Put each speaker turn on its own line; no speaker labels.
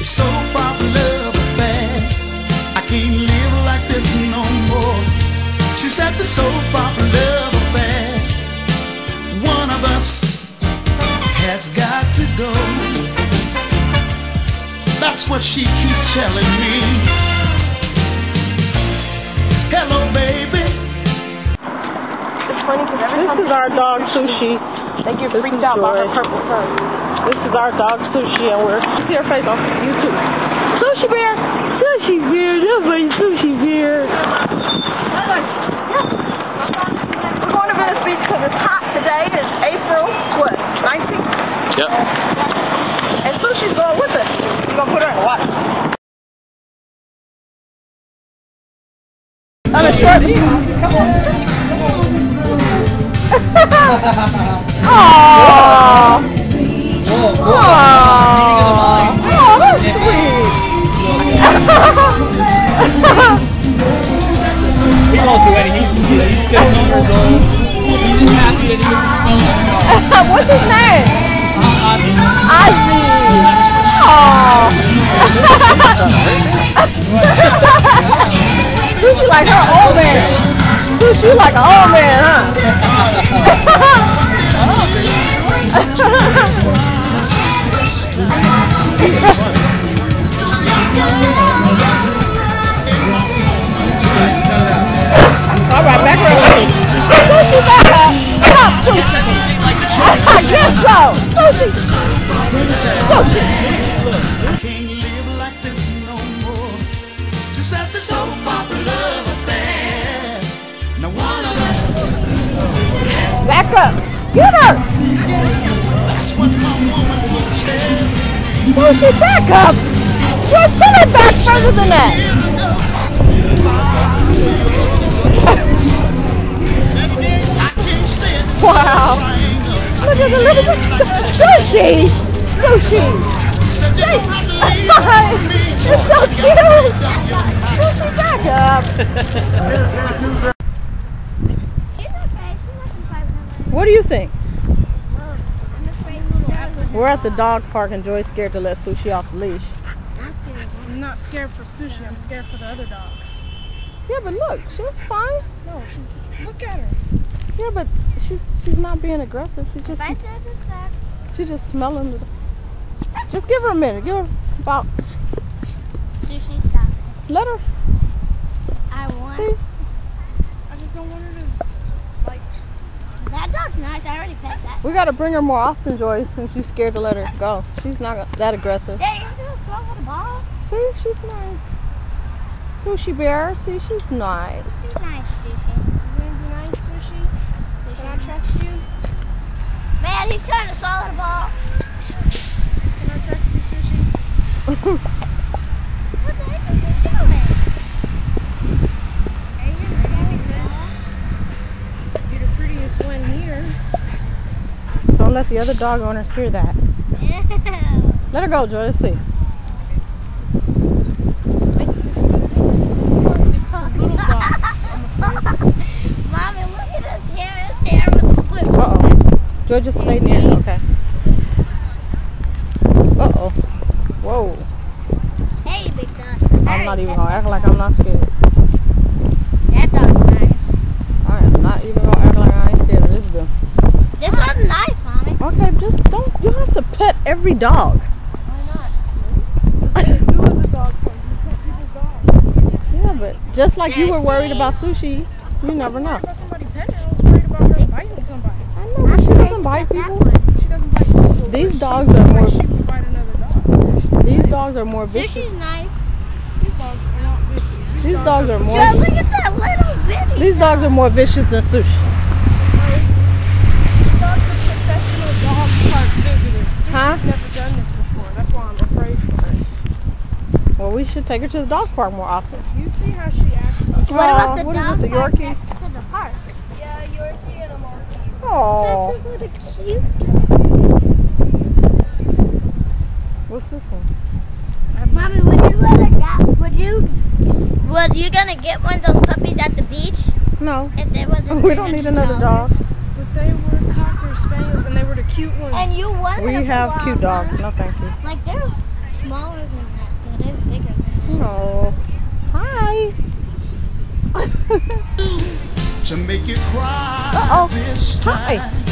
soap opera love affair. I can't live like this no more. She said the soap opera love affair. One of us has got to go. That's what she keeps telling me. Hello, baby.
It's funny because every time
This is our dog Sushi.
they get freaked out by her purple tongue.
This is our dog Sushi, and we're see her face on YouTube. Sushi Bear, Sushi Bear, nobody Sushi Bear.
We're going to Venice Beach because it's hot today. It's April, what, 19th?
Yep.
And Sushi's going with us. We're going to put her in the water. On a short view. Come on. Aww. Oh, that's sweet.
He won't do anything. He's 15 years old. He's just happy that he gets to smell.
What's his name?
Ozzy.
Ozzy. Sushi like her old man. Sushi like an old man, huh? All right, back around. Sushi back up. Come, Sushi. I guess so. Sushi. Sushi.
Can't live like this no more. Just at the soap opera love affair. Now one of us.
Back up. Get her.
That's what my woman keeps telling me.
Sushi, back up. Well, put her back further than that.
I can't stand it.
Wow. Look at the little bit. Sushi. Sushi. It's so cute. Sushi, back up. What do you think? We're at the dog park and Joy's scared to let Sushi off the leash.
I'm not scared for Sushi. I'm scared for the other dogs.
Yeah, but look, she's fine.
No, look at her.
Yeah, but she's not being aggressive. She's just smelling it. Just give her a minute. Give her about.
Sushi, stop.
Let her.
I want.
See?
I just don't want her to, like.
That dog's nice. I already pet that.
We gotta bring her more often, Joy, since she's scared to let her go. She's not that aggressive.
Yeah, you're gonna swallow the ball.
See, she's nice. Sushi Bear, see, she's nice.
She's nice, Sushi.
You gonna be nice, Sushi? Can I trust you?
Man, he's trying to swallow the ball.
Can I trust you, Sushi?
What the heck is he doing?
Hey, you're the prettiest one here.
Don't let the other dog owners hear that.
Ew.
Let her go, Joy. Let's see.
Mommy, look at his hair. His hair was blue.
Uh-oh. Joy just stayed near. Okay. Uh-oh. Whoa.
Hey, big dog.
I'm not even gonna act like I'm not scared.
That dog's nice.
I am not even gonna act like I ain't scared of this bill.
This one's nice, Mommy.
Okay, just don't. You don't have to pet every dog.
Why not? There's two other dogs. You pet people's dogs.
Yeah, but just like you were worried about Sushi, you never know.
I was worried about somebody petting her. I was worried about her biting somebody.
I know, but she doesn't bite people.
She doesn't bite people.
These dogs are more.
She would bite another dog.
These dogs are more vicious.
Sushi's nice.
These dogs are not vicious.
These dogs are more.
Joe, look at that little bitty.
These dogs are more vicious than Sushi.
These dogs are professional dog park visitors. Sushi's
Huh?
never done this before. That's why I'm afraid for her.
Well, we should take her to the dog park more often.
You see how she acts?
What about the
what
dog
is this, a
park
Yorkie?
next to the park?
Yeah, Yorkie and a Maltese.
Oh,
That's really cute.
what's this one?
Mommy, was you gonna get one of those puppies at the beach?
No,
If there wasn't
we don't need another dog.
But they were Cocker Spaniels and they were the cute ones.
And you wanted
We
a
have
koala.
cute dogs. No, thank you.
Like they're smaller than that, but it's bigger than that.
Oh, hi.
To make you cry
Uh-oh.
this time.
Hi.